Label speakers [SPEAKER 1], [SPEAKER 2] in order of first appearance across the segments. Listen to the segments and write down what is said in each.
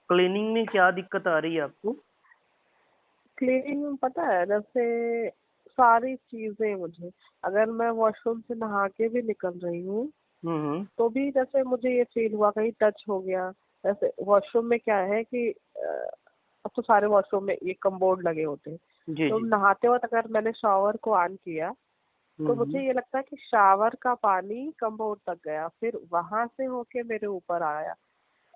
[SPEAKER 1] Cleaning में क्या दिक्कत आ रही है आपको?
[SPEAKER 2] क्लीनिंग में पता है, जैसे सारी चीजें मुझे, अगर मैं वॉशरूम से नहा के भी निकल रही हूँ
[SPEAKER 1] हम्म।
[SPEAKER 2] तो भी जैसे मुझे ये फील हुआ कहीं टच हो गया। जैसे वॉशरूम में क्या है कि अब तो सारे वॉशरूम में ये कमबोर्ड लगे होते हैं।
[SPEAKER 1] जी
[SPEAKER 2] तो
[SPEAKER 1] जी।
[SPEAKER 2] नहाते वक्त अगर मैंने शावर को ऑन किया तो मुझे
[SPEAKER 1] हम्म।
[SPEAKER 2] ये लगता है कि शावर का पानी कमबोर्ड तक गया, फिर वहां से होके मेरे ऊपर आया,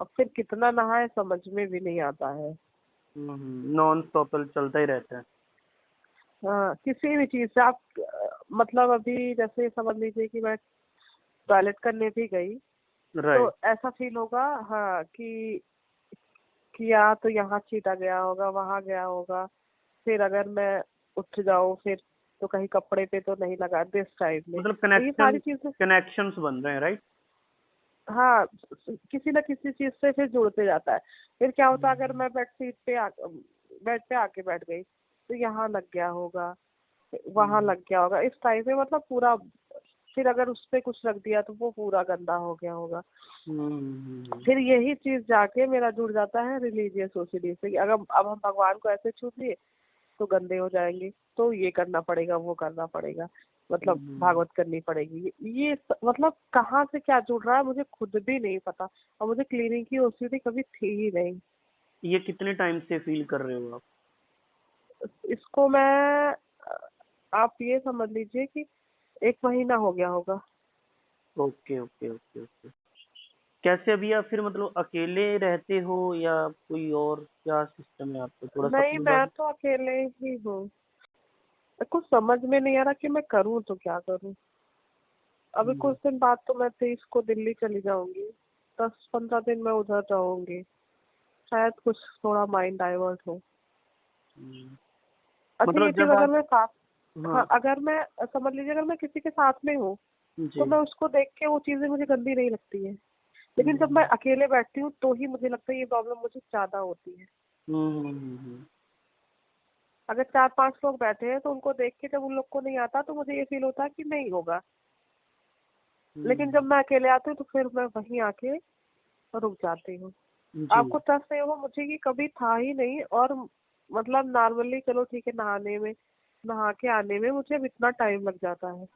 [SPEAKER 2] और फिर कितना नहाए समझ में भी नहीं आता है।
[SPEAKER 1] नॉन स्टॉप चलता ही रहता है।
[SPEAKER 2] हाँ, किसी भी चीज से आप मतलब अभी जैसे समझ लीजिए कि मैं टॉयलेट करने भी गई तो
[SPEAKER 1] राइट।
[SPEAKER 2] ऐसा फील होगा, हाँ, कि या तो यहाँ छीटा गया होगा, वहां गया होगा, फिर अगर मैं उठ जाऊं फिर तो कहीं कपड़े पे तो नहीं लगा, दिस टाइप में,
[SPEAKER 1] मतलब
[SPEAKER 2] तो ये सारी चीजें।
[SPEAKER 1] कनेक्शंस बन रहे हैं, राइट।
[SPEAKER 2] हाँ, किसी ना किसी चीज से फिर जुड़ते जाता है। फिर क्या होता है, अगर मैं बेड पे आके बैठ गई तो यहाँ लग गया होगा, वहां लग गया होगा, इस टाइप में, मतलब पूरा। फिर अगर उस पे कुछ रख दिया तो वो पूरा गंदा हो गया होगा। फिर यही चीज जाके मेरा जुड़ जाता है रिलीजियस ओसीडी से, कि अगर अब हम भगवान को ऐसे छू लिए तो गंदे हो जाएंगे, तो ये करना पड़ेगा, वो करना पड़ेगा, मतलब भागवत करनी पड़ेगी। मतलब कहाँ से क्या जुड़ रहा है मुझे खुद भी नहीं पता। और मुझे क्लीनिंग की ओसीडी कभी थी ही नहीं।
[SPEAKER 1] ये कितने टाइम से फील कर रहे हो आप?
[SPEAKER 2] इसको मैं आप ये समझ लीजिए कि 1 महीना हो गया होगा।
[SPEAKER 1] Okay okay okay okay. कैसे अभी आप फिर मतलब अकेले रहते हो या कोई और क्या सिस्टम है आपका, थोड़ा सा
[SPEAKER 2] नहीं,
[SPEAKER 1] अपने
[SPEAKER 2] मैं
[SPEAKER 1] बारे
[SPEAKER 2] तो अकेले ही हूँ। कुछ समझ में नहीं आ रहा कि मैं करूँ तो क्या करूँ। अभी
[SPEAKER 1] में।
[SPEAKER 2] कुछ दिन बाद तो मैं 23 को दिल्ली चली जाऊंगी। 10-15 दिन मैं उधर रहूंगी, शायद कुछ थोड़ा माइंड डाइवर्ट हो। अच्छा, ये
[SPEAKER 1] मतलब
[SPEAKER 2] चीज
[SPEAKER 1] जब
[SPEAKER 2] अगर
[SPEAKER 1] आप।
[SPEAKER 2] मैं साथ, हाँ,
[SPEAKER 1] हाँ।
[SPEAKER 2] अगर मैं समझ लीजिए अगर मैं किसी के साथ में हूँ तो
[SPEAKER 1] जी।
[SPEAKER 2] मैं उसको देख के वो चीजें मुझे गंदी नहीं लगती है। लेकिन जब मैं
[SPEAKER 1] हम्म
[SPEAKER 2] अकेले बैठती हूँ तो ही मुझे लगता है ये प्रॉब्लम मुझे ज्यादा होती है।
[SPEAKER 1] हम्म।
[SPEAKER 2] अगर 4-5 लोग बैठे हैं तो उनको देख के जब उन लोग को नहीं आता तो मुझे ये फील होता है कि नहीं होगा। लेकिन जब मैं अकेले आती हूँ तो फिर मैं वहीं आके रुक जाती हूँ।
[SPEAKER 1] जी।
[SPEAKER 2] आपको ट्रस्ट नहीं होगा, मुझे ये कभी था ही नहीं। और मतलब नॉर्मली चलो ठीक है, नहा के आने में मुझे अब इतना टाइम लग जाता है।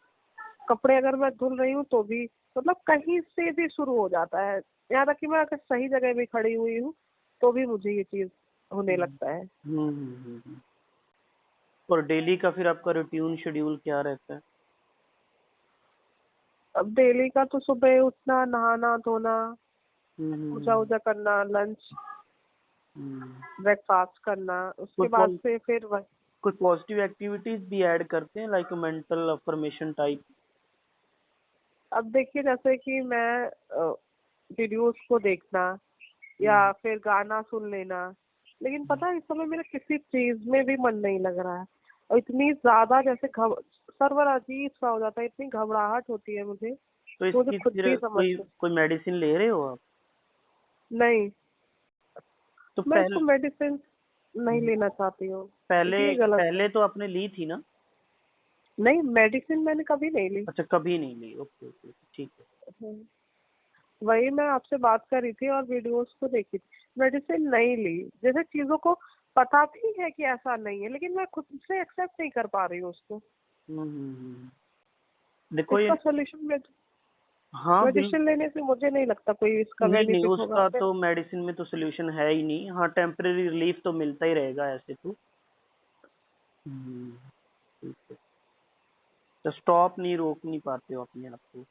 [SPEAKER 2] कपड़े अगर मैं धुल रही हूँ तो भी मतलब कहीं से भी शुरू हो जाता है। यहाँ तक कि मैं अगर सही जगह भी खड़ी हुई हूँ तो भी मुझे ये चीज होने लगता है।
[SPEAKER 1] हम्म। और डेली का फिर आपका रूटीन शेड्यूल क्या रहता है?
[SPEAKER 2] अब डेली का तो सुबह उठना, नहाना धोना, पूजा
[SPEAKER 1] हम्म।
[SPEAKER 2] वूजा करना, लंच
[SPEAKER 1] हम्म।
[SPEAKER 2] ब्रेकफास्ट करना,
[SPEAKER 1] कोई
[SPEAKER 2] उसके बाद से फिर
[SPEAKER 1] कोई पॉजिटिव एक्टिविटीज भी ऐड करते हैं, लाइक मेंटल अफर्मेशन टाइप?
[SPEAKER 2] अब देखिए, जैसे कि मैं वीडियोस को देखना या फिर गाना सुन लेना। लेकिन पता है इस समय मेरा किसी चीज में भी मन नहीं लग रहा है। और इतनी ज्यादा जैसे सर्वर अजीब सा हो जाता है, इतनी घबराहट होती है मुझे,
[SPEAKER 1] तो
[SPEAKER 2] मुझे
[SPEAKER 1] इसकी
[SPEAKER 2] खुद
[SPEAKER 1] फिर
[SPEAKER 2] भी समझ
[SPEAKER 1] कोई
[SPEAKER 2] में
[SPEAKER 1] कोई मेडिसिन ले रहे हो आप?
[SPEAKER 2] नहीं।
[SPEAKER 1] तो
[SPEAKER 2] मैं इसको मेडिसिन नहीं लेना चाहती हूँ
[SPEAKER 1] पहले
[SPEAKER 2] क्योंकि ये गलत है।
[SPEAKER 1] पहले तो आपने ली थी ना?
[SPEAKER 2] नहीं, मेडिसिन मैंने कभी नहीं ली।
[SPEAKER 1] अच्छा, कभी नहीं ली। ओके ओके, ठीक है।
[SPEAKER 2] हम्म, वही मैं आपसे बात कर रही थी और वीडियोस को देखी थी। मेडिसिन नहीं ली, जैसे चीजों को पता भी है कि ऐसा नहीं है, लेकिन मैं खुद से एक्सेप्ट नहीं कर पा रही हूँ उसको।
[SPEAKER 1] देखो ये।
[SPEAKER 2] इसका सोल्यूशन में
[SPEAKER 1] हाँ बिल
[SPEAKER 2] मेडिसिन लेने से मुझे नहीं लगता कोई इसका
[SPEAKER 1] नहीं नहीं,
[SPEAKER 2] बेनिफिट होगा
[SPEAKER 1] उसका
[SPEAKER 2] फिर।
[SPEAKER 1] तो मेडिसिन में तो सोल्यूशन है ही नहीं। हाँ, टेम्परेरी रिलीफ तो मिलता ही रहेगा ऐसे तो। हम्म, ठीक है। तो स्टॉप नहीं, रोक नहीं पाते हो अपने आप को?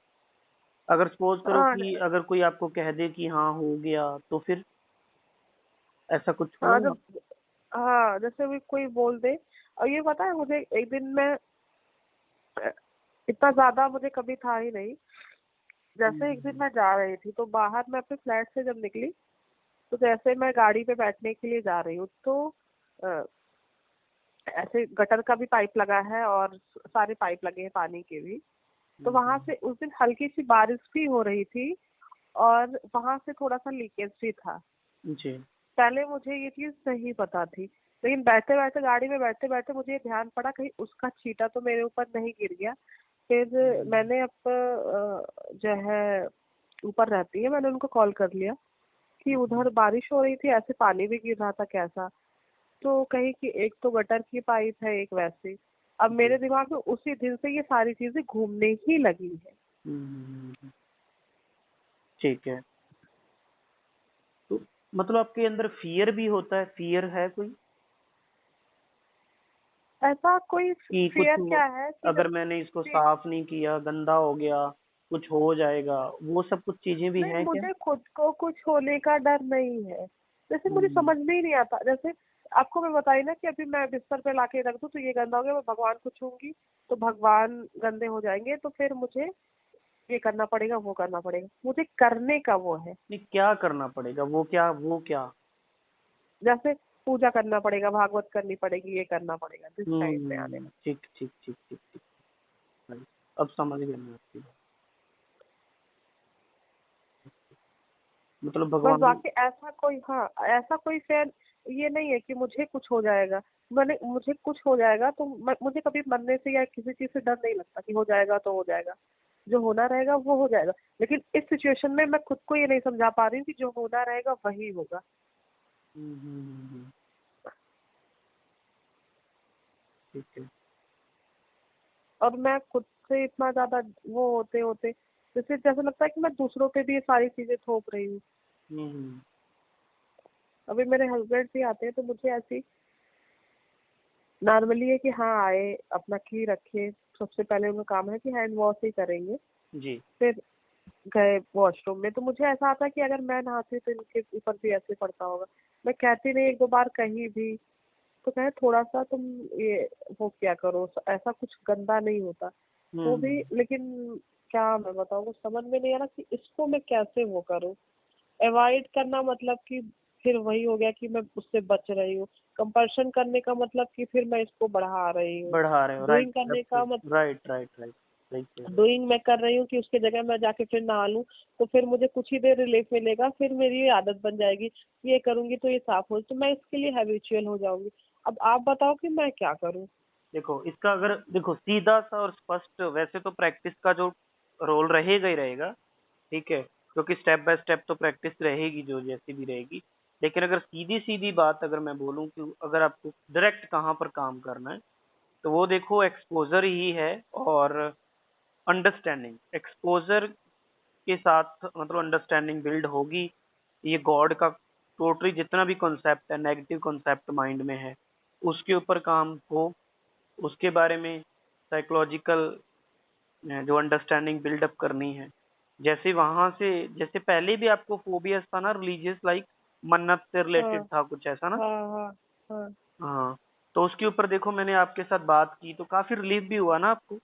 [SPEAKER 1] अगर सपोज करो
[SPEAKER 2] हाँ,
[SPEAKER 1] कि अगर कोई आपको कह दे कि हाँ हो गया, तो फिर ऐसा कुछ
[SPEAKER 2] हाँ,
[SPEAKER 1] हो?
[SPEAKER 2] हाँ, जैसे भी कोई बोल दे। और ये पता है मुझे, एक दिन में इतना ज्यादा मुझे कभी था ही नहीं। जैसे एक दिन मैं जा रही थी तो बाहर मैं अपने फ्लैट से जब निकली तो जैसे मैं गाड़ी पे बैठने के लिए जा रही हूँ तो अ, ऐसे गटर का भी पाइप लगा है और सारे पाइप लगे हैं पानी के भी। तो वहां से उस दिन हल्की सी बारिश भी हो रही थी और वहां से थोड़ा सा लीकेज भी था।
[SPEAKER 1] जी।
[SPEAKER 2] पहले मुझे ये चीज नहीं पता थी, लेकिन बैठते बैठते गाड़ी में बैठते बैठते मुझे ये ध्यान पड़ा कहीं उसका छींटा तो मेरे ऊपर नहीं गिर गया। फिर मैंने अब जो है ऊपर रहती है, मैंने उनको कॉल कर लिया कि उधर बारिश हो रही थी, ऐसे पानी भी गिर रहा था कैसा, तो कहीं कि एक तो गटर की पाइप है, एक वैसे। अब मेरे दिमाग में उसी दिन से ये सारी चीजें घूमने ही लगी है।
[SPEAKER 1] ठीक है। तो मतलब आपके अंदर फियर भी होता है, फियर है कोई
[SPEAKER 2] ऐसा कोई
[SPEAKER 1] कि कुछ
[SPEAKER 2] फियर क्या है कि
[SPEAKER 1] अगर मैंने इसको
[SPEAKER 2] कि
[SPEAKER 1] साफ नहीं किया, गंदा हो गया, कुछ हो जाएगा, वो सब कुछ चीजें भी
[SPEAKER 2] नहीं,
[SPEAKER 1] हैं क्या?
[SPEAKER 2] मुझे खुद को कुछ होने का डर नहीं है। जैसे मुझे
[SPEAKER 1] हम्म
[SPEAKER 2] समझ में ही नहीं आता, जैसे आपको मैं बताई ना कि अभी मैं बिस्तर पे लाके रख दूं तो ये गंदा हो गया, मैं भगवान को छूंगी तो भगवान गंदे हो जाएंगे, तो फिर मुझे ये करना पड़ेगा, वो करना पड़ेगा, मुझे करने का वो है।
[SPEAKER 1] नहीं, क्या करना पड़ेगा, वो क्या, वो क्या?
[SPEAKER 2] जैसे पूजा करना पड़ेगा, भागवत करनी पड़ेगी, ये करना पड़ेगा जिस टाइम में आने में।
[SPEAKER 1] ठीक ठीक ठीक ठीक ठीक। right। अब समझ गया मैं आपकी बात। मतलब
[SPEAKER 2] बस
[SPEAKER 1] भगवान।
[SPEAKER 2] बाकी ऐसा कोई, हाँ ऐसा कोई फैन ये नहीं है कि मुझे कुछ हो जाएगा। मुझे कुछ हो जाएगा तो मुझे कभी मरने से या किसी चीज से डर नहीं लगता कि हो जाएगा तो हो जाएगा। जो होना रहेगा वो हो जाएगा। लेकिन इस सिचुएशन में मैं खुद को ये नहीं समझा पा रही हूँ कि जो होना रहेगा वही होगा।
[SPEAKER 1] हम्म। ठीक है।
[SPEAKER 2] और मैं खुद से इतना ज्यादा वो होते होते जैसे जैसे लगता है कि मैं दूसरों पे भी ये सारी चीजें थोप रही हूँ।
[SPEAKER 1] हम्म।
[SPEAKER 2] अभी मेरे हस्बैंड भी आते हैं तो मुझे ऐसी नॉर्मली है कि हाँ आए, अपना की रखे, सबसे पहले उनका काम है कि हैंड वॉश ही करेंगे,
[SPEAKER 1] जी।
[SPEAKER 2] फिर गए वॉशरूम में, तो मुझे ऐसा आता है कि अगर मैं नहाती तो इनके ऊपर भी ऐसे पड़ता होगा। मैं कहती नहीं, एक दो बार कहीं भी तो कहे थोड़ा सा तुम ये वो क्या करो, ऐसा कुछ गंदा नहीं होता वो भी।
[SPEAKER 1] हम्म।
[SPEAKER 2] लेकिन क्या मैं बताऊँ, कुछ समझ में नहीं आ रहा कि इसको मैं कैसे वो करूँ। अवॉइड करना मतलब कि फिर वही हो गया कि मैं उससे बच रही हूँ। कंपल्शन करने का मतलब कि फिर मैं इसको बढ़ा रही हूँ।
[SPEAKER 1] बढ़ा रहे हो, राइट,
[SPEAKER 2] डूइंग करने का मतलब
[SPEAKER 1] राइट राइट राइट। सही कह रहे
[SPEAKER 2] डूइंग मैं कर रही हूँ कि उसके जगह मैं जाके फिर नहा लूँ, तो फिर मुझे कुछ ही देर रिलीफ मिलेगा, फिर मेरी ये आदत बन जाएगी, ये करूंगी तो ये साफ हो, तो मैं इसके लिए हैबिचुअल हो जाऊंगी। अब आप बताओ कि मैं क्या करूँ।
[SPEAKER 1] देखो, इसका अगर देखो सीधा सा और स्पष्ट, वैसे तो प्रैक्टिस का जो रोल रहेगा ही रहेगा, ठीक है, क्योंकि स्टेप बाय स्टेप तो प्रैक्टिस रहेगी जो जैसी भी रहेगी। लेकिन अगर सीधी सीधी बात अगर मैं बोलूं कि अगर आपको डायरेक्ट कहाँ पर काम करना है, तो वो देखो एक्सपोजर ही है और अंडरस्टैंडिंग। एक्सपोजर के साथ मतलब अंडरस्टैंडिंग बिल्ड होगी। ये गॉड का टोटली जितना भी कॉन्सेप्ट है, नेगेटिव कॉन्सेप्ट माइंड में है, उसके ऊपर काम हो, उसके बारे में साइकोलॉजिकल जो अंडरस्टैंडिंग बिल्डअप करनी है। जैसे वहां से, जैसे पहले भी आपको फोबियस था ना रिलीजियस, लाइक मन्नत से
[SPEAKER 2] हाँ
[SPEAKER 1] रिलेटेड था कुछ ऐसा ना?
[SPEAKER 2] हाँ हाँ हाँ
[SPEAKER 1] हाँ। तो उसके ऊपर देखो मैंने आपके साथ बात की तो काफी रिलीफ भी हुआ ना आपको?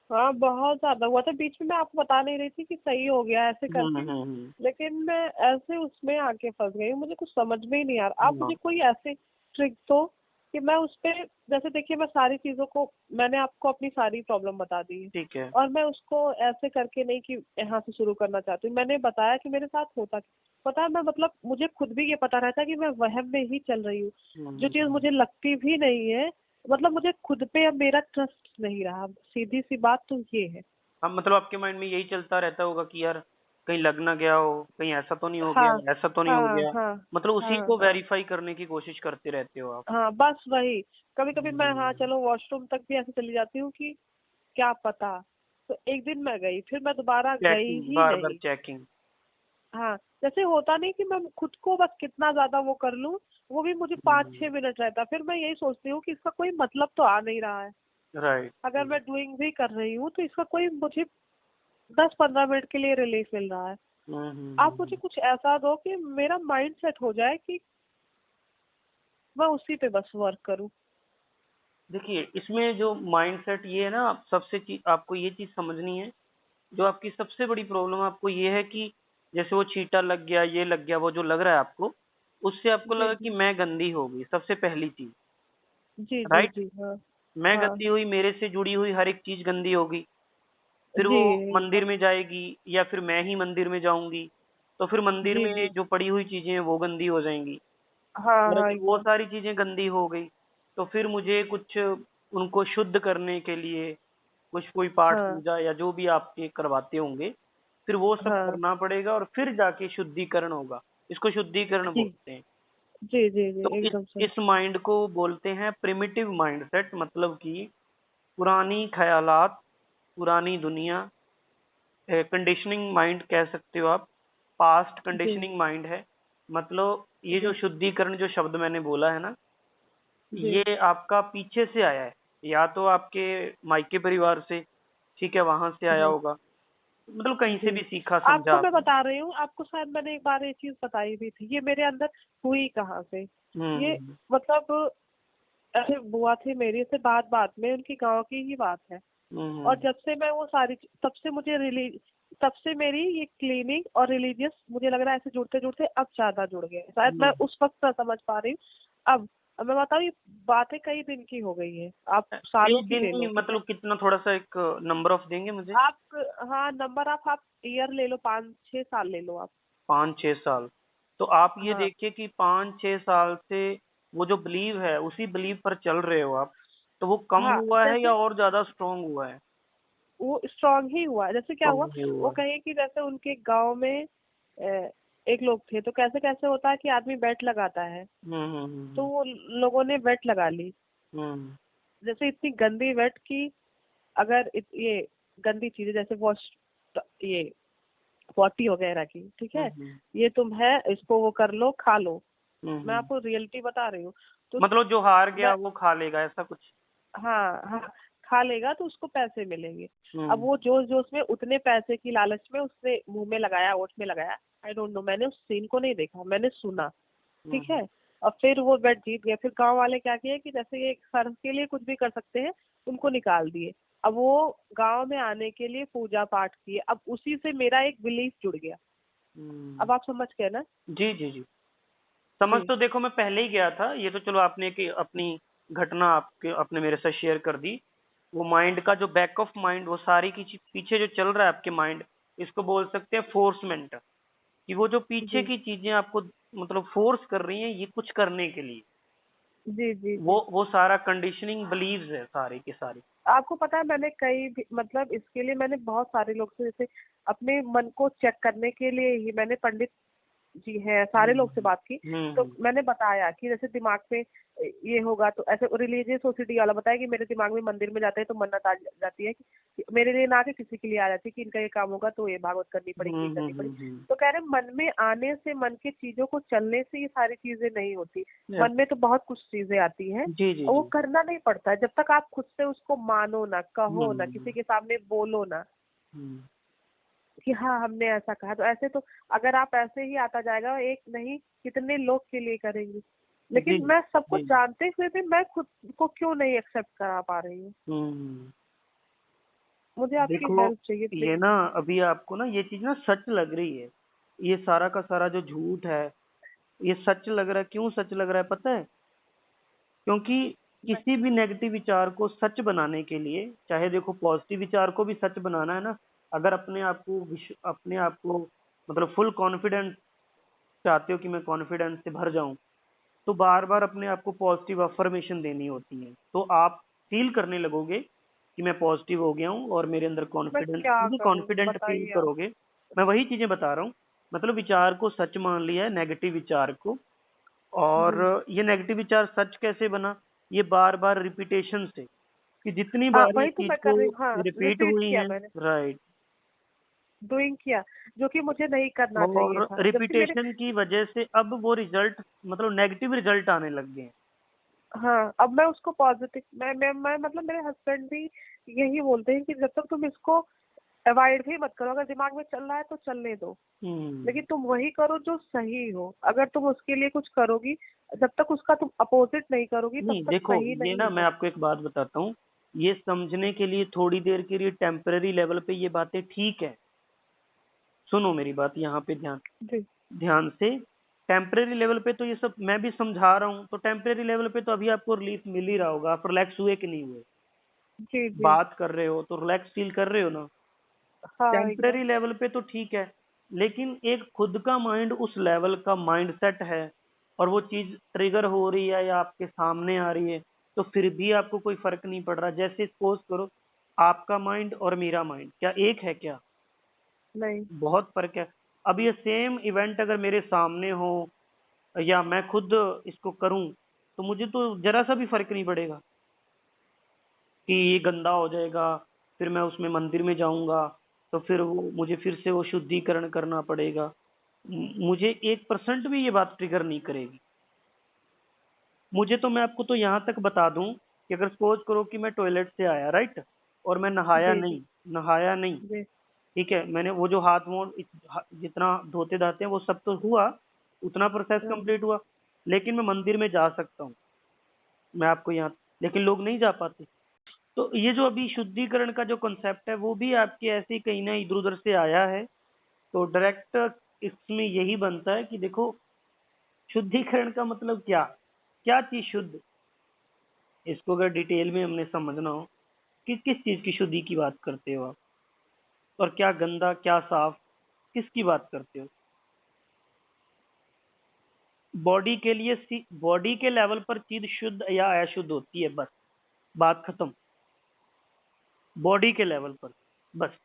[SPEAKER 2] हाँ, बहुत ज्यादा हुआ था। बीच में मैं आपको बता नहीं रही थी कि सही हो गया ऐसे करके,
[SPEAKER 1] हम्म।
[SPEAKER 2] लेकिन मैं ऐसे उसमें आके फंस गई हूँ, मुझे कुछ समझ में ही नहीं आ रहा। आप
[SPEAKER 1] हाँ।
[SPEAKER 2] मुझे कोई ऐसे ट्रिक दो कि मैं उस पे, जैसे देखिए मैं सारी चीजों को, मैंने आपको अपनी सारी प्रॉब्लम बता दी है,
[SPEAKER 1] ठीक है।
[SPEAKER 2] और मैं उसको ऐसे करके नहीं कि यहाँ से शुरू करना चाहती हूँ, मैंने बताया कि मेरे साथ होता पता है। मैं मतलब मुझे खुद भी ये पता रहता है कि मैं वहम में ही चल रही हूँ, जो चीज
[SPEAKER 1] हम्म।
[SPEAKER 2] मुझे लगती भी नहीं है। मतलब मुझे खुद पे अब मेरा ट्रस्ट नहीं रहा, सीधी सी बात तो ये है।
[SPEAKER 1] हाँ, मतलब आपके माइंड में यही चलता रहता होगा कि यार कहीं लग ना गया हो, कहीं ऐसा तो नहीं हो
[SPEAKER 2] हाँ
[SPEAKER 1] गया, ऐसा तो नहीं हो
[SPEAKER 2] हाँ
[SPEAKER 1] गया।
[SPEAKER 2] हाँ
[SPEAKER 1] मतलब उसी
[SPEAKER 2] हाँ
[SPEAKER 1] को
[SPEAKER 2] हाँ
[SPEAKER 1] वेरीफाई करने की कोशिश करते रहते हो आप।
[SPEAKER 2] हाँ, बस वही। कभी कभी मैं, हाँ
[SPEAKER 1] हम्म।
[SPEAKER 2] चलो वॉशरूम तक भी ऐसे चली जाती हूँ कि क्या पता। तो एक दिन मैं गई, फिर मैं दोबारा गई
[SPEAKER 1] चेकिंग,
[SPEAKER 2] ही
[SPEAKER 1] बार बार
[SPEAKER 2] नहीं।
[SPEAKER 1] चेकिंग।
[SPEAKER 2] हाँ, जैसे होता नहीं कि मैं खुद को बस कितना ज्यादा वो कर लूँ, वो भी मुझे 5-6 मिनट रहता, फिर मैं यही सोचती हूँ कि इसका कोई मतलब तो आ नहीं रहा है।
[SPEAKER 1] राइट।
[SPEAKER 2] अगर मैं डूइंग भी कर रही हूँ तो इसका कोई मुझे 10-15 मिनट के लिए रिलीफ मिल रहा है। आप मुझे कुछ ऐसा दो कि मेरा माइंड सेट हो जाए कि मैं उसी पे बस वर्क करूँ।
[SPEAKER 1] देखिए, इसमें जो माइंडसेट ये है ना, आप सबसे चीज आपको ये चीज समझनी है। जो आपकी सबसे बड़ी प्रॉब्लम आपको ये है कि जैसे वो छींटा लग गया, ये लग गया, वो जो लग रहा है आपको, उससे आपको
[SPEAKER 2] जी
[SPEAKER 1] लगा कि
[SPEAKER 2] जी
[SPEAKER 1] मैं गंदी हो गई, सबसे पहली चीज।
[SPEAKER 2] जी जी
[SPEAKER 1] राइट।
[SPEAKER 2] जी। हाँ
[SPEAKER 1] मैं
[SPEAKER 2] हाँ
[SPEAKER 1] गंदी हुई, मेरे से जुड़ी हुई हर एक चीज गंदी होगी। फिर
[SPEAKER 2] जी
[SPEAKER 1] वो मंदिर में जाएगी या फिर मैं ही मंदिर में जाऊंगी, तो फिर मंदिर
[SPEAKER 2] जी
[SPEAKER 1] में
[SPEAKER 2] जी।
[SPEAKER 1] जो पड़ी हुई चीजें हैं वो गंदी हो जाएंगी।
[SPEAKER 2] हाँ
[SPEAKER 1] और
[SPEAKER 2] हाँ
[SPEAKER 1] अगर वो
[SPEAKER 2] एकदम।
[SPEAKER 1] सारी चीजें गंदी हो गई, तो फिर मुझे कुछ उनको शुद्ध करने के लिए कुछ कोई पाठ
[SPEAKER 2] हाँ
[SPEAKER 1] पूजा या जो भी आपके करवाते होंगे, फिर वो सब
[SPEAKER 2] हाँ
[SPEAKER 1] करना पड़ेगा और फिर जाके शुद्धिकरण होगा। इसको शुद्धिकरण
[SPEAKER 2] जी
[SPEAKER 1] बोलते हैं।
[SPEAKER 2] जी जी जी
[SPEAKER 1] तो
[SPEAKER 2] एकदम सही।
[SPEAKER 1] इस माइंड को बोलते हैं प्रिमिटिव माइंडसेट, मतलब कि पुरानी ख्यालात, पुरानी दुनिया, कंडीशनिंग माइंड कह सकते हो आप, पास्ट
[SPEAKER 2] जी
[SPEAKER 1] कंडीशनिंग माइंड है। मतलब ये जो
[SPEAKER 2] जी
[SPEAKER 1] शुद्धिकरण जो शब्द मैंने बोला है ना,
[SPEAKER 2] जी
[SPEAKER 1] ये आपका पीछे से आया है, या तो आपके मायके परिवार से, ठीक है, वहां से आया
[SPEAKER 2] जी
[SPEAKER 1] होगा, मतलब कहीं से भी
[SPEAKER 2] जी।
[SPEAKER 1] सीखा समझा
[SPEAKER 2] आपको मैं
[SPEAKER 1] आपने।
[SPEAKER 2] बता रही हूँ, आपको शायद मैंने एक बार ये चीज बताई भी थी, ये मेरे अंदर हुई कहाँ से। ये
[SPEAKER 1] हम्म
[SPEAKER 2] मतलब ऐसे बुआ थी मेरी, से बात बात में उनकी गांव की ही बात है। और
[SPEAKER 1] हम्म
[SPEAKER 2] जब से मैं वो सारी तब से मुझे तब से मेरी ये क्लीनिंग और रिलीजियस मुझे लग रहा है ऐसे जुड़ते जुड़ते अब ज्यादा जुड़ गए, शायद मैं
[SPEAKER 1] हम्म।
[SPEAKER 2] उस वक्त ना समझ पा रही हूँ। अब मैं बताऊँ, ये बातें कई दिन की हो गई है, आप सालों
[SPEAKER 1] कई
[SPEAKER 2] की
[SPEAKER 1] दिन
[SPEAKER 2] ले
[SPEAKER 1] नहीं,
[SPEAKER 2] लो, ठीक है।
[SPEAKER 1] मतलब कितना, थोड़ा सा एक नंबर ऑफ देंगे मुझे?
[SPEAKER 2] आप, हाँ नंबर आप ईयर ले लो, 5-6 साल ले लो आप।
[SPEAKER 1] 5-6 साल। तो आप ये
[SPEAKER 2] हाँ
[SPEAKER 1] देखिए कि 5-6 साल से वो जो बिलीव है उसी बिलीव पर चल रहे हो आप, तो वो कम
[SPEAKER 2] हाँ
[SPEAKER 1] हुआ है या
[SPEAKER 2] जैसे
[SPEAKER 1] और ज्यादा स्ट्रांग हुआ है?
[SPEAKER 2] वो स्ट्रांग ही हुआ है। जैसे क्या
[SPEAKER 1] कम
[SPEAKER 2] हुआ,
[SPEAKER 1] ही
[SPEAKER 2] वो
[SPEAKER 1] हुआ है।
[SPEAKER 2] कहें कि जैसे उनके गांव में एक लोग थे, तो कैसे कैसे होता है कि आदमी बेट लगाता है, तो वो लोगों ने बेट लगा ली।
[SPEAKER 1] हम्म
[SPEAKER 2] जैसे इतनी गंदी वेट की, अगर ये गंदी चीजें जैसे वॉश, ये पॉटी वगैरह की, ठीक है,
[SPEAKER 1] हम्म
[SPEAKER 2] ये तुम है, इसको वो कर लो, खा लो। मैं
[SPEAKER 1] हम्म।
[SPEAKER 2] आपको रियलिटी बता रही हूँ। तो
[SPEAKER 1] मतलब जो हार गया
[SPEAKER 2] मैं,
[SPEAKER 1] वो खा लेगा, ऐसा कुछ?
[SPEAKER 2] हाँ हाँ, खा लेगा तो उसको पैसे मिलेंगे। अब
[SPEAKER 1] हम्म
[SPEAKER 2] वो जोश जोश में उतने पैसे की लालच में उसने मुंह में लगाया, ओठ में लगाया। आई डोंट नो, मैंने उस सीन को नहीं देखा, मैंने सुना, ठीक
[SPEAKER 1] हम्म
[SPEAKER 2] है। और फिर वो बेट जीत गए। फिर गांव वाले क्या किए कि जैसे ये सर के लिए कुछ भी कर सकते हैं, उनको निकाल दिए। अब वो गांव में आने के लिए पूजा पाठ किए। अब उसी से मेरा एक बिलीफ जुड़ गया।
[SPEAKER 1] हम्म।
[SPEAKER 2] अब आप समझ गए ना।
[SPEAKER 1] जी जी जी। समझ
[SPEAKER 2] जी
[SPEAKER 1] तो देखो मैं पहले ही गया था, ये तो चलो आपने कि अपनी घटना आपके अपने मेरे साथ शेयर कर दी। वो माइंड का जो बैक ऑफ माइंड, वो सारी की पीछे जो चल रहा है आपके माइंड, इसको बोल सकते हैं फोर्समेंट, कि वो जो पीछे
[SPEAKER 2] जी
[SPEAKER 1] की चीजें आपको मतलब फोर्स कर रही हैं ये कुछ करने के लिए,
[SPEAKER 2] जी जी जी।
[SPEAKER 1] वो सारा कंडीशनिंग बिलीव्स है सारे के सारे।
[SPEAKER 2] आपको पता है, मैंने मतलब इसके लिए मैंने बहुत सारे लोग से, जैसे अपने मन को चेक करने के लिए ही मैंने पंडित जी हैं, सारे लोग से बात की। तो
[SPEAKER 1] हम्म
[SPEAKER 2] मैंने बताया कि जैसे दिमाग में ये होगा, तो ऐसे रिलीजियस सोसाइटी वाला बताया कि मेरे दिमाग में मंदिर में जाते हैं तो मन्नत आ जाती है कि मेरे लिए ना, कि किसी के लिए आ जाती है कि इनका ये काम होगा तो ये भागवत करनी पड़ेगी, ये करनी पड़ेगी।
[SPEAKER 1] हम्म।
[SPEAKER 2] तो कह रहे मन में आने से, मन की चीजों को चलने से ये सारी चीजें नहीं होती। मन में तो बहुत कुछ चीजें आती हैं,
[SPEAKER 1] जी जी
[SPEAKER 2] और वो
[SPEAKER 1] जी।
[SPEAKER 2] करना नहीं पड़ता है जब तक आप खुद से उसको मानो ना, कहो ना,
[SPEAKER 1] हम्म
[SPEAKER 2] किसी के सामने बोलो ना
[SPEAKER 1] हम्म।
[SPEAKER 2] कि हाँ हमने ऐसा कहा। तो ऐसे तो अगर आप ऐसे ही आता जाएगा, एक नहीं कितने लोग के लिए करेंगे।
[SPEAKER 1] जी
[SPEAKER 2] लेकिन मैं सब कुछ
[SPEAKER 1] जी।
[SPEAKER 2] जानते हुए भी मैं खुद को क्यों नहीं एक्सेप्ट करा पा रही हूँ।
[SPEAKER 1] हम्म।
[SPEAKER 2] मुझे आपकी
[SPEAKER 1] देखो,
[SPEAKER 2] हेल्प चाहिए
[SPEAKER 1] ये
[SPEAKER 2] प्लीज।
[SPEAKER 1] ना अभी आपको ना ये चीज ना सच लग रही है, ये सारा का सारा जो झूठ है ये सच लग रहा है। क्यों सच लग रहा है पता है? क्योंकि किसी भी नेगेटिव विचार को सच बनाने के लिए, चाहे देखो पॉजिटिव विचार को भी सच बनाना है ना, अगर अपने आप को मतलब फुल कॉन्फिडेंस चाहते हो कि मैं कॉन्फिडेंस से भर जाऊं, तो बार बार अपने आप को पॉजिटिव अफर्मेशन देनी होती है, तो आप फील करने लगोगे कि मैं पॉजिटिव हो गया हूँ और मेरे अंदर
[SPEAKER 2] मैं
[SPEAKER 1] कॉन्फिडेंस,
[SPEAKER 2] क्या
[SPEAKER 1] मुझे
[SPEAKER 2] करूँ
[SPEAKER 1] कॉन्फिडेंट फील
[SPEAKER 2] बताइए आप।
[SPEAKER 1] करोगे। मैं वही चीजें बता रहा हूँ, मतलब विचार को सच मान लिया है, नेगेटिव विचार को।
[SPEAKER 2] जी
[SPEAKER 1] और ये नेगेटिव विचार सच कैसे बना? ये बार बार रिपीटेशन से, कि जितनी
[SPEAKER 2] हाँ,
[SPEAKER 1] बार ये
[SPEAKER 2] वही तो
[SPEAKER 1] चीज
[SPEAKER 2] मैं
[SPEAKER 1] को
[SPEAKER 2] कर रही हूँ, हाँ
[SPEAKER 1] रिपीट
[SPEAKER 2] रिपीट
[SPEAKER 1] हुई
[SPEAKER 2] किया
[SPEAKER 1] है,
[SPEAKER 2] मैंने,
[SPEAKER 1] राइट,
[SPEAKER 2] डूइंग किया, जो कि मुझे नहीं करना चाहिए
[SPEAKER 1] और
[SPEAKER 2] था, जबकि मेरे,
[SPEAKER 1] रिपीटेशन की वजह से अब वो रिजल्ट मतलब नेगेटिव रिजल्ट आने लग गए हैं।
[SPEAKER 2] हाँ अब मैं उसको पॉजिटिव, मैं मतलब मेरे हस्बैंड भी यही बोलते हैं कि जब तक तुम इसको अवॉइड भी मत करो, अगर दिमाग में चल रहा है तो चलने दो,
[SPEAKER 1] हम्म।
[SPEAKER 2] लेकिन तुम वही करो जो सही हो। अगर तुम उसके लिए कुछ करोगी, जब तक उसका तुम अपोजिट नहीं करोगी तब
[SPEAKER 1] नहीं
[SPEAKER 2] तक
[SPEAKER 1] देखो,
[SPEAKER 2] सही
[SPEAKER 1] ये
[SPEAKER 2] नहीं
[SPEAKER 1] ना मैं
[SPEAKER 2] हो।
[SPEAKER 1] आपको एक बात बताता हूँ, ये समझने के लिए थोड़ी देर के लिए टेम्पररी लेवल पे ये बातें ठीक है। सुनो मेरी बात यहाँ पे ध्यान
[SPEAKER 2] जी
[SPEAKER 1] ध्यान से। टेम्परेरी लेवल पे तो ये सब मैं भी समझा रहा हूँ, तो टेम्परेरी लेवल पे तो अभी आपको रिलीफ मिल ही रहा होगा, आप रिलैक्स हुए कि नहीं हुए?
[SPEAKER 2] जी जी।
[SPEAKER 1] बात कर रहे हो तो रिलैक्स फील कर रहे हो ना?
[SPEAKER 2] हाँ एकदम।
[SPEAKER 1] टेम्परेरी लेवल पे तो ठीक है, लेकिन एक खुद का माइंड उस लेवल का माइंड सेट है, और वो चीज ट्रिगर हो रही है या आपके सामने आ रही है, तो फिर भी आपको कोई फर्क नहीं पड़ रहा। जैसे सपोज करो, आपका माइंड और मेरा माइंड क्या एक है क्या?
[SPEAKER 2] नहीं।
[SPEAKER 1] बहुत फर्क है। अब ये सेम इवेंट अगर मेरे सामने हो या मैं खुद इसको करूं, तो मुझे तो जरा सा भी फर्क नहीं पड़ेगा कि ये गंदा हो जाएगा, फिर मैं उसमें मंदिर में जाऊंगा, तो फिर मुझे फिर से वो शुद्धिकरण करना पड़ेगा। मुझे 1% भी ये बात ट्रिगर नहीं करेगी। मुझे तो, मैं आपको तो यहाँ तक बता दूं कि अगर सपोज करो कि मैं टॉयलेट से आया, राइट, और मैं
[SPEAKER 2] जी जी
[SPEAKER 1] नहाया नहीं,
[SPEAKER 2] जी
[SPEAKER 1] ठीक है, मैंने वो जो हाथ मुंह जितना धोते धाते हैं वो सब तो हुआ, उतना प्रोसेस
[SPEAKER 2] हाँ,
[SPEAKER 1] कंप्लीट हुआ, लेकिन मैं मंदिर में जा सकता हूँ, मैं आपको यहाँ, लेकिन लोग नहीं जा पाते। तो ये जो अभी शुद्धिकरण का जो कॉन्सेप्ट है वो भी आपके ऐसे ही कहीं ना इधर उधर से आया है। तो डायरेक्ट इसमें यही बनता है कि देखो, शुद्धिकरण का मतलब क्या, क्या चीज शुद्ध, इसको अगर डिटेल में हमने समझना हो कि किस चीज की शुद्धि की बात करते हो आप, और क्या गंदा क्या साफ, किसकी बात करते हो। बॉडी के लिए, बॉडी के लेवल पर चीज शुद्ध या अशुद्ध होती है, बस बात खत्म। बॉडी के लेवल पर बस,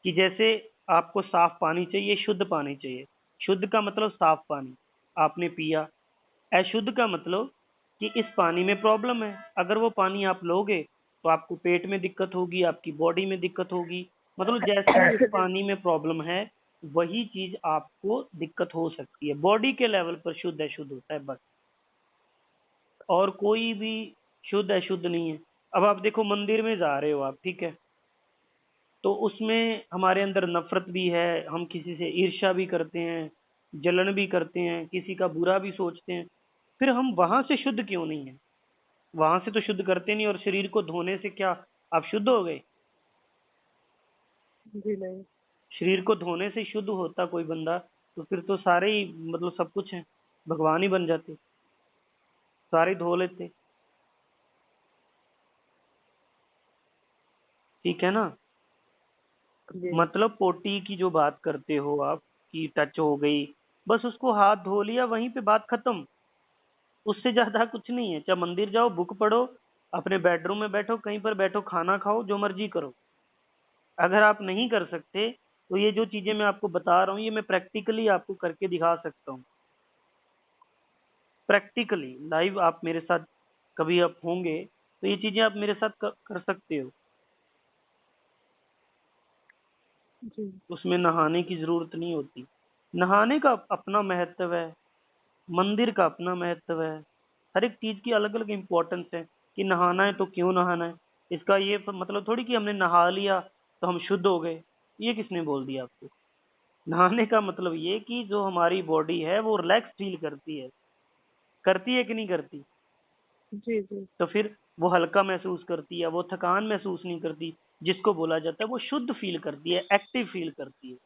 [SPEAKER 1] कि जैसे आपको साफ पानी चाहिए, शुद्ध पानी चाहिए, शुद्ध का मतलब साफ पानी आपने पिया, अशुद्ध का मतलब कि इस पानी में प्रॉब्लम है, अगर वो पानी आप लोगे तो आपको पेट में दिक्कत होगी, आपकी बॉडी में दिक्कत होगी, मतलब जैसे भी उस पानी में प्रॉब्लम है वही चीज आपको दिक्कत हो सकती है। बॉडी के लेवल पर शुद्ध अशुद्ध होता है बस, और कोई भी शुद्ध अशुद्ध नहीं है। अब आप देखो, मंदिर में जा रहे हो आप, ठीक है, तो उसमें हमारे अंदर नफरत भी है, हम किसी से ईर्ष्या भी करते हैं, जलन भी करते हैं, किसी का बुरा भी सोचते हैं, फिर हम वहां से शुद्ध क्यों नहीं है? वहां से तो शुद्ध करते नहीं, और शरीर को धोने से क्या आप शुद्ध हो गए?
[SPEAKER 2] जी नहीं।
[SPEAKER 1] शरीर को धोने से शुद्ध होता कोई बंदा, तो फिर तो सारे ही, मतलब सब कुछ है, भगवान ही बन जाते, सारे धो लेते, ठीक है ना।
[SPEAKER 2] जी
[SPEAKER 1] मतलब पोटी की जो बात करते हो आप, की टच हो गई, बस उसको हाथ धो लिया, वहीं पे बात खत्म, उससे ज्यादा कुछ नहीं है। चाहे मंदिर जाओ, बुक पढ़ो, अपने बेडरूम में बैठो, कहीं पर बैठो, खाना खाओ, जो मर्जी करो। अगर आप नहीं कर सकते तो ये जो चीजें मैं आपको बता रहा हूँ ये मैं प्रैक्टिकली आपको करके दिखा सकता हूँ। प्रैक्टिकली लाइव आप मेरे साथ कभी आप होंगे तो ये चीजें आप मेरे साथ कर सकते हो।
[SPEAKER 2] जी
[SPEAKER 1] उसमें नहाने की जरूरत नहीं होती। नहाने का अपना महत्व है, मंदिर का अपना महत्व है, हर एक चीज की अलग अलग इम्पोर्टेंस है। कि नहाना है तो क्यों नहाना है, इसका ये मतलब थोड़ी कि हमने नहा लिया तो हम शुद्ध हो गए। ये किसने बोल दिया आपको? नहाने का मतलब ये कि जो हमारी बॉडी है वो रिलैक्स फील करती है कि नहीं करती?
[SPEAKER 2] जी जी
[SPEAKER 1] तो फिर वो हल्का महसूस करती है, वो थकान महसूस नहीं करती, जिसको बोला जाता है वो शुद्ध फील करती है, एक्टिव फील करती है।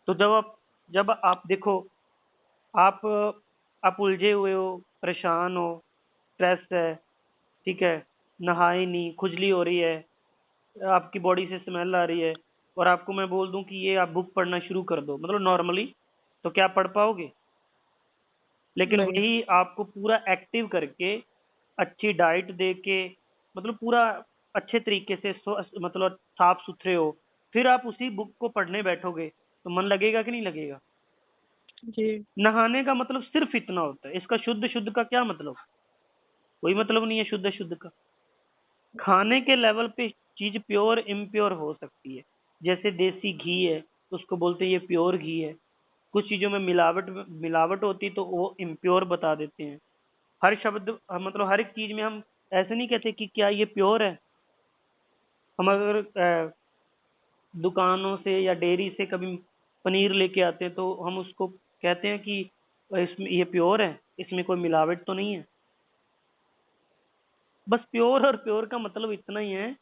[SPEAKER 1] तो जब आप देखो, आप आप उलझे हुए हो, परेशान हो, स्ट्रेस है, ठीक है, नहाए नहीं, खुजली हो रही है, आपकी बॉडी से स्मेल आ रही है, और आपको मैं बोल दूं कि ये आप बुक पढ़ना शुरू कर दो, मतलब नॉर्मली, तो क्या पढ़ पाओगे? लेकिन
[SPEAKER 2] नहीं।
[SPEAKER 1] वही आपको पूरा एक्टिव करके, अच्छी डाइट दे के, मतलब पूरा अच्छे तरीके से मतलब साफ सुथरे हो, फिर आप उसी बुक को पढ़ने बैठोगे तो मन लगेगा कि नहीं लगेगा?
[SPEAKER 2] जी
[SPEAKER 1] नहाने का मतलब सिर्फ इतना होता है, इसका शुद्ध शुद्ध का क्या मतलब? कोई मतलब नहीं है शुद्ध शुद्ध का। खाने के लेवल पे चीज प्योर इम्प्योर हो सकती है। जैसे देसी घी है, तो उसको बोलते हैं ये प्योर घी है। कुछ चीजों में मिलावट मिलावट होती तो वो इम्प्योर बता देते हैं। हर शब्द, मतलब हर एक चीज में हम ऐसे नहीं कहते कि क्या ये प्योर है। हम अगर दुकानों से या डेयरी से कभी पनीर लेके आते हैं तो हम उसको कहते हैं कि इसमें ये प्योर है, इसमें कोई मिलावट तो नहीं है। बस प्योर और प्योर का मतलब इतना ही है,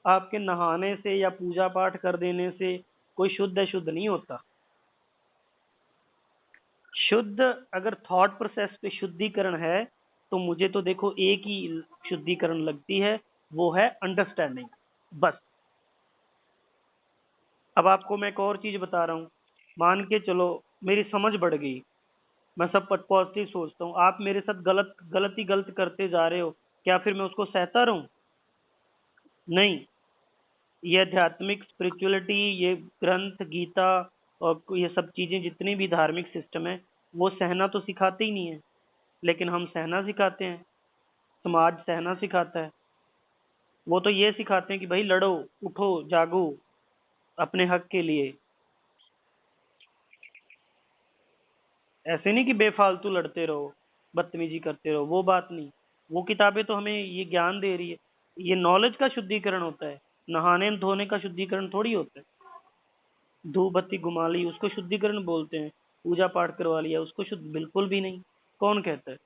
[SPEAKER 1] आपके नहाने से या पूजा पाठ कर देने से कोई शुद्ध अशुद्ध नहीं होता। शुद्ध अगर थॉट प्रोसेस पे शुद्धिकरण है, तो मुझे तो देखो एक ही शुद्धिकरण लगती है, वो है अंडरस्टैंडिंग, बस। अब आपको मैं एक और चीज बता रहा हूँ, मान के चलो मेरी समझ बढ़ गई, मैं सब पॉजिटिव सोचता हूँ, आप मेरे साथ गलत करते जा रहे हो, क्या फिर मैं उसको सहता रहूं? नहीं। ये आध्यात्मिक स्पिरिचुअलिटी, ये ग्रंथ गीता, और ये सब चीजें जितनी भी धार्मिक सिस्टम है वो सहना तो सिखाते ही नहीं है, लेकिन हम सहना सिखाते हैं, समाज सहना सिखाता है। वो तो ये सिखाते हैं कि भाई लड़ो, उठो, जागो अपने हक के लिए। ऐसे नहीं कि बेफालतू लड़ते रहो, बदतमीजी करते रहो, वो बात नहीं। वो किताबें तो हमें ये ज्ञान दे रही है, ये नॉलेज का शुद्धिकरण होता है। नहाने धोने का शुद्धिकरण थोड़ी होता है। धूप बत्ती घुमा ली उसको शुद्धिकरण बोलते हैं, पूजा पाठ करवा लिया उसको शुद्ध, बिल्कुल भी नहीं। कौन कहता है?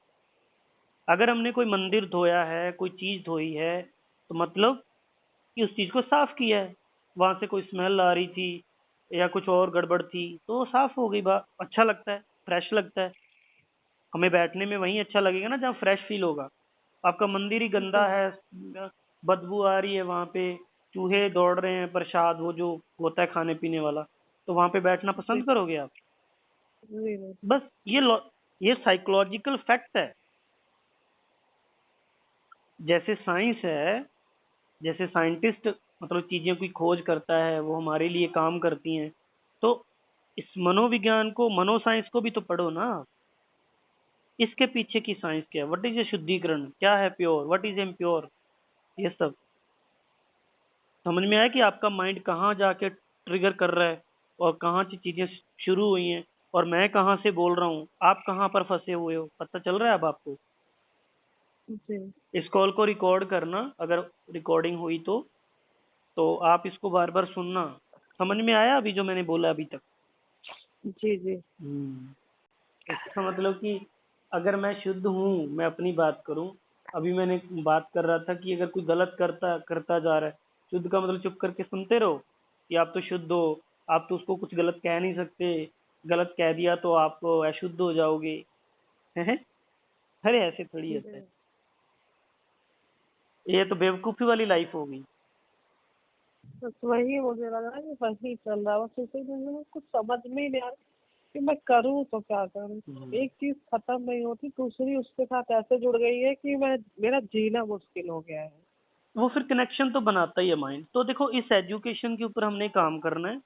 [SPEAKER 1] अगर हमने कोई मंदिर धोया है, कोई चीज धोई है, तो मतलब कि उस चीज को साफ किया है। वहां से कोई स्मेल आ रही थी या कुछ और गड़बड़ थी तो वो साफ हो गई, बात अच्छा लगता है, फ्रेश लगता है। हमें बैठने में वहीं अच्छा लगेगा ना जहाँ फ्रेश फील होगा। आपका मंदिर ही गंदा
[SPEAKER 2] जी
[SPEAKER 1] है, बदबू आ रही है वहां पे, चूहे दौड़ रहे हैं, प्रसाद वो जो होता है खाने पीने वाला, तो वहां पे बैठना
[SPEAKER 2] जी
[SPEAKER 1] पसंद करोगे आप?
[SPEAKER 2] जी जी
[SPEAKER 1] बस ये साइकोलॉजिकल फैक्ट है। जैसे साइंस है, जैसे साइंटिस्ट मतलब चीजें की खोज करता है, वो हमारे लिए काम करती हैं, तो इस मनोविज्ञान को, मनोसाइंस को भी तो पढ़ो ना। इसके पीछे की साइंस क्या है, व्हाट इज ए शुद्धिकरण, क्या है प्योर, व्हाट इज इम्प्योर, ये सब समझ में आया कि आपका माइंड कहाँ जाके ट्रिगर कर रहा है और कहाँ से चीजें शुरू हुई हैं, और मैं कहाँ से बोल रहा हूँ, आप कहाँ पर फंसे हुए हो, पता चल रहा है अब आपको?
[SPEAKER 2] जी
[SPEAKER 1] इस कॉल को रिकॉर्ड करना, अगर रिकॉर्डिंग हुई तो आप इसको बार बार सुनना। समझ में आया अभी जो मैंने बोला अभी तक?
[SPEAKER 2] जी जी
[SPEAKER 1] इसका मतलब कि अगर मैं शुद्ध हूँ, मैं अपनी बात करूँ, अभी मैंने बात कर रहा था कि अगर कोई गलत करता करता जा रहा है, शुद्ध का मतलब चुप करके सुनते रहो कि आप तो शुद्ध हो, आप तो उसको कुछ गलत कह नहीं सकते, गलत कह दिया तो आप अशुद्ध हो जाओगे। हैं? अरे ऐसे थोड़ी होता है।
[SPEAKER 2] जी।
[SPEAKER 1] ये तो बेवकूफी वाली लाइफ होगी।
[SPEAKER 2] बस वही मुझे लग रहा है कि वही चल रहा है, बस उसी दिन में कुछ समझ में ही नहीं आ रहा कि मैं करूँ तो क्या करूँ।
[SPEAKER 1] हम्म।
[SPEAKER 2] एक चीज खत्म नहीं होती, दूसरी उसके साथ ऐसे जुड़ गई है कि मैं मेरा जीना मुश्किल हो गया है।
[SPEAKER 1] वो फिर कनेक्शन तो बनाता ही है माइंड। तो देखो, इस एजुकेशन के ऊपर हमने काम करना है।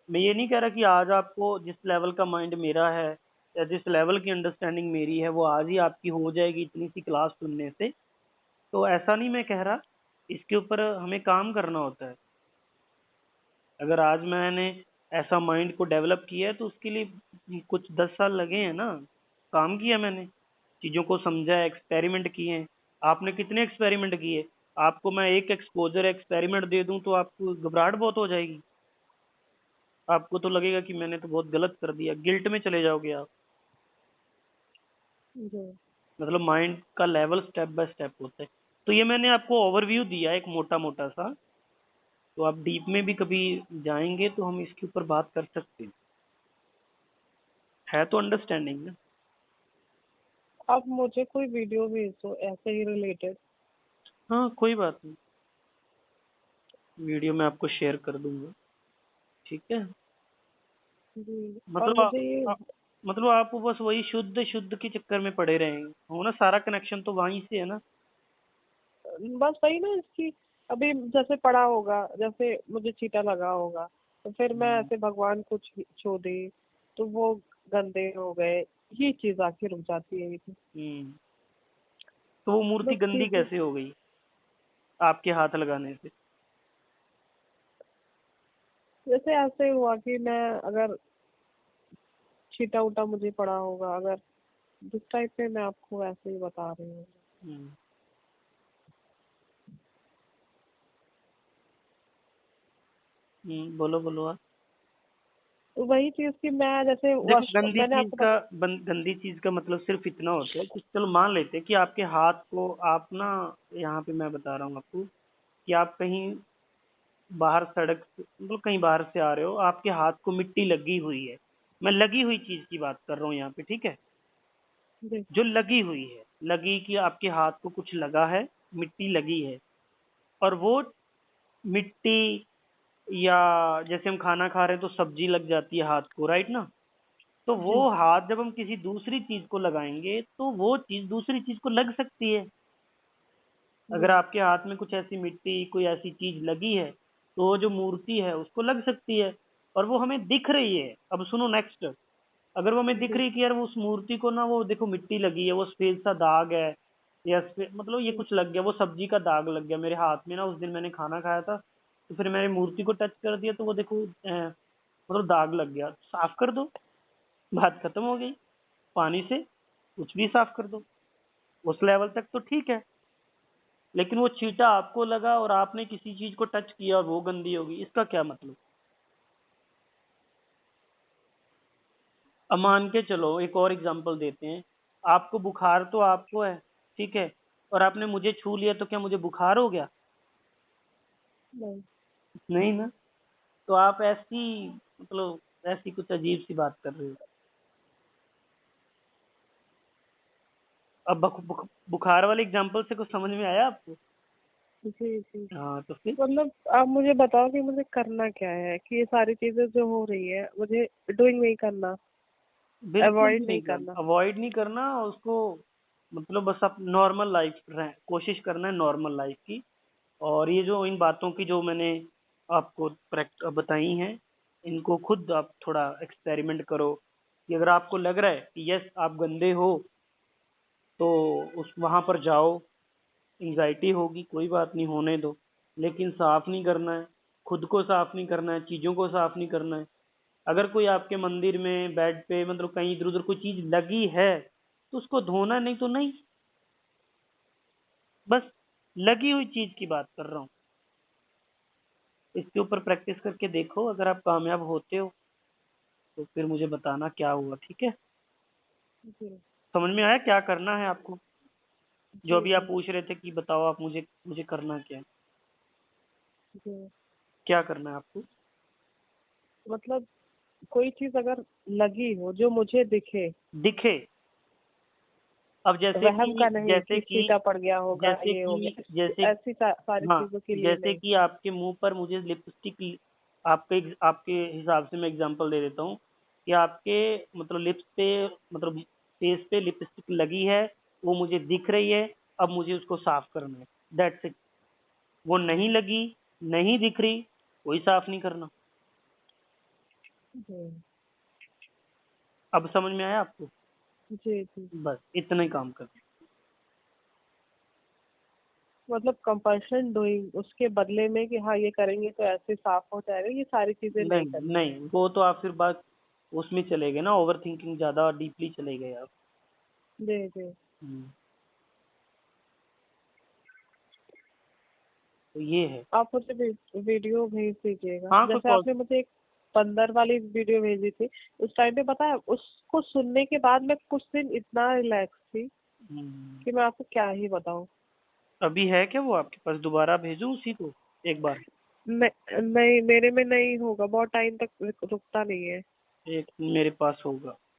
[SPEAKER 1] मैं ये नहीं कह रहा कि आज आपको जिस लेवल का माइंड मेरा है या जिस लेवल की अंडरस्टैंडिंग मेरी है वो आज ही आपकी हो जाएगी इतनी सी क्लास सुनने से। तो ऐसा नहीं मैं कह रहा, इसके ऊपर हमें काम करना होता है। अगर आज मैंने ऐसा माइंड को डेवलप किया है तो उसके लिए कुछ 10 साल लगे हैं ना। काम किया मैंने, चीजों को समझा, एक्सपेरिमेंट किए हैं। आपने कितने एक्सपेरिमेंट किए? आपको मैं एक एक्सपोजर एक्सपेरिमेंट दे दूं तो आपको घबराहट बहुत हो जाएगी। आपको तो लगेगा कि मैंने तो बहुत गलत कर दिया, गिल्ट में चले जाओगे आप।
[SPEAKER 2] जी
[SPEAKER 1] मतलब माइंड का लेवल स्टेप बाय स्टेप होता है। तो ये मैंने आपको ओवरव्यू दिया एक मोटा मोटा सा। तो आप डीप में भी कभी जाएंगे तो हम इसके ऊपर बात कर सकते हैं। है तो अंडरस्टैंडिंग ना?
[SPEAKER 2] अब मुझे कोई वीडियो भेज दो ऐसे ही रिलेटेड।
[SPEAKER 1] हाँ कोई बात नहीं, वीडियो मैं आपको शेयर कर दूंगा। ठीक है।
[SPEAKER 2] जी। और
[SPEAKER 1] मतलब
[SPEAKER 2] मुझे ये
[SPEAKER 1] आ, मतलब आप बस वही शुद्ध शुद्ध के चक्कर में पड़े रहेंगे हो ना, सारा कनेक्शन तो वहीं से है ना।
[SPEAKER 2] बस वही ना इसकी, अभी जैसे पढ़ा होगा, जैसे मुझे चीटा लगा होगा तो फिर मैं
[SPEAKER 1] हम्म।
[SPEAKER 2] ऐसे भगवान को छू दी तो वो गंदे हो गए, ये चीज आके रुक जाती है ये।
[SPEAKER 1] हम्म। तो वो मूर्ति
[SPEAKER 2] बस
[SPEAKER 1] गंदी
[SPEAKER 2] चीजें
[SPEAKER 1] कैसे हो गई आपके हाथ लगाने से?
[SPEAKER 2] जैसे ऐसे हुआ कि मैं अगर छीटा उटा मुझे पड़ा होगा, अगर जिस टाइप पे मैं आपको ऐसे ही बता रही हूँ।
[SPEAKER 1] हम्म। बोलो बोलो आप।
[SPEAKER 2] तो वही चीज कि मैं जैसे
[SPEAKER 1] देखो, गंदी
[SPEAKER 2] मैंने
[SPEAKER 1] चीज
[SPEAKER 2] आपको
[SPEAKER 1] का गंदी चीज का मतलब सिर्फ इतना होता है कि चलो मान लेते हैं कि आपके हाथ को आप ना, यहाँ पे मैं बता रहा हूँ आपको कि आप कहीं बाहर सड़क मतलब कहीं बाहर से आ रहे हो, आपके हाथ को मिट्टी लगी हुई है। मैं लगी हुई चीज की बात कर रहा हूँ यहाँ पे, ठीक है?
[SPEAKER 2] जी
[SPEAKER 1] जो लगी हुई है, लगी कि आपके हाथ को कुछ लगा है, मिट्टी लगी है, और वो मिट्टी, या जैसे हम खाना खा रहे हैं तो सब्जी लग जाती है हाथ को, राइट ना? तो वो
[SPEAKER 2] जी
[SPEAKER 1] हाथ जब हम किसी दूसरी चीज को लगाएंगे तो वो चीज दूसरी चीज को लग सकती है।
[SPEAKER 2] जी
[SPEAKER 1] अगर आपके हाथ में कुछ ऐसी मिट्टी, कोई ऐसी चीज लगी है, तो वो जो मूर्ति है उसको लग सकती है। और वो हमें दिख रही है। अब सुनो नेक्स्ट, अगर वो हमें दिख रही है कि यार वो उस मूर्ति को ना, वो देखो मिट्टी लगी है, वो सफेद सा दाग है, या मतलब ये कुछ लग गया, वो सब्जी का दाग लग गया मेरे हाथ में ना, उस दिन मैंने खाना खाया था, तो फिर मैंने मूर्ति को टच कर दिया तो वो देखो मतलब दाग लग गया, साफ कर दो, बात खत्म हो गई। पानी से कुछ भी साफ कर दो, उस लेवल तक तो ठीक है। लेकिन वो छींटा आपको लगा और आपने किसी चीज को टच किया और वो गंदी होगी, इसका क्या मतलब? अब मान के चलो, एक और एग्जांपल देते हैं, आपको बुखार तो आपको है, ठीक है, और आपने मुझे छू लिया, तो क्या मुझे बुखार हो गया?
[SPEAKER 2] नहीं।
[SPEAKER 1] नहीं ना। तो आप ऐसी, मतलब ऐसी कुछ अजीब सी बात कर रहे हो। अब बुखार वाले एग्जांपल से कुछ समझ में आया आपको?
[SPEAKER 2] जी जी।
[SPEAKER 1] हाँ तो फिर
[SPEAKER 2] मतलब आप मुझे बताओ कि मुझे करना क्या है, कि ये सारी चीजें जो हो रही है मुझे डूइंग नहीं करना,
[SPEAKER 1] बिल्कुल भी
[SPEAKER 2] अवॉइड
[SPEAKER 1] नहीं
[SPEAKER 2] नहीं
[SPEAKER 1] करना,
[SPEAKER 2] करना।
[SPEAKER 1] अवॉइड नहीं करना उसको, मतलब बस आप नॉर्मल लाइफ रह कोशिश करना है नॉर्मल लाइफ की। और ये जो इन बातों की जो मैंने आपको बताई हैं, इनको खुद आप थोड़ा एक्सपेरिमेंट करो, कि अगर आपको लग रहा है कि यस आप गंदे हो, तो उस वहां पर जाओ। एंजाइटी होगी, कोई बात नहीं, होने दो, लेकिन साफ नहीं करना है, खुद को साफ नहीं करना है, चीजों को साफ नहीं करना है। अगर कोई आपके मंदिर में बेड पे, मतलब कहीं इधर उधर कोई चीज लगी है, तो उसको धोना, नहीं तो नहीं। बस लगी हुई चीज की बात कर रहा हूँ। इसके ऊपर प्रैक्टिस करके देखो, अगर आप कामयाब होते हो तो फिर मुझे बताना क्या हुआ, ठीक है?
[SPEAKER 2] जी
[SPEAKER 1] समझ में आया क्या करना है आपको? जो
[SPEAKER 2] जी
[SPEAKER 1] अभी आप
[SPEAKER 2] जी
[SPEAKER 1] पूछ रहे थे कि बताओ आप मुझे मुझे करना क्या है,
[SPEAKER 2] जी।
[SPEAKER 1] क्या करना है आपको?
[SPEAKER 2] मतलब कोई चीज अगर लगी हो जो मुझे दिखे,
[SPEAKER 1] दिखे। अब जैसे
[SPEAKER 2] वहम
[SPEAKER 1] कि
[SPEAKER 2] का नहीं
[SPEAKER 1] जैसे
[SPEAKER 2] कि
[SPEAKER 1] कि
[SPEAKER 2] छींटा पड़ गया होगा,
[SPEAKER 1] जैसे
[SPEAKER 2] ये हो
[SPEAKER 1] कि
[SPEAKER 2] गया,
[SPEAKER 1] जैसे
[SPEAKER 2] ऐसी सारी
[SPEAKER 1] हाँ,
[SPEAKER 2] चीजों के लिए
[SPEAKER 1] जैसे
[SPEAKER 2] नहीं।
[SPEAKER 1] कि आपके मुंह पर मुझे लिपस्टिक, आपके हिसाब से मैं एग्जांपल दे देता हूँ, कि आपके मतलब लिप्स पे, मतलब फेस पे लिपस्टिक लगी है, वो मुझे दिख रही है, अब मुझे उसको साफ करना है, दैट्स इट। वो नहीं लगी, नहीं दिख रही, कोई साफ नहीं करना।
[SPEAKER 2] जी
[SPEAKER 1] अब समझ में आया आपको?
[SPEAKER 2] जी जी।
[SPEAKER 1] बस इतना ही काम करना।
[SPEAKER 2] मतलब कंपल्शन डूइंग, उसके बदले में कि हाँ ये करेंगे तो ऐसे साफ हो जाएगा, ये सारी चीजें नहीं
[SPEAKER 1] नहीं
[SPEAKER 2] करनी है।
[SPEAKER 1] नहीं, वो तो आप फिर बात उसमें चले गए ना, ओवर थिंकिंग, ज्यादा डीपली चले गए आप।
[SPEAKER 2] जी जी।
[SPEAKER 1] हम्म, तो ये है।
[SPEAKER 2] आप मुझे वीडियो भेज दीजिएगा,
[SPEAKER 1] हाँ कोई
[SPEAKER 2] जैसे आपने मुझे एक बंदर वाली वीडियो भेजी थी, उस टाइम पे पता है उसको सुनने के बाद मैं कुछ दिन इतना रिलैक्स थी
[SPEAKER 1] हम्म,
[SPEAKER 2] कि मैं आपको क्या ही बताऊं।
[SPEAKER 1] अभी है क्या वो आपके पास? दोबारा भेजूं उसी को एक बार?
[SPEAKER 2] नहीं, मेरे में नहीं होगा, बहुत टाइम तक रुकता नहीं है।
[SPEAKER 1] एक मेरे पास होगा।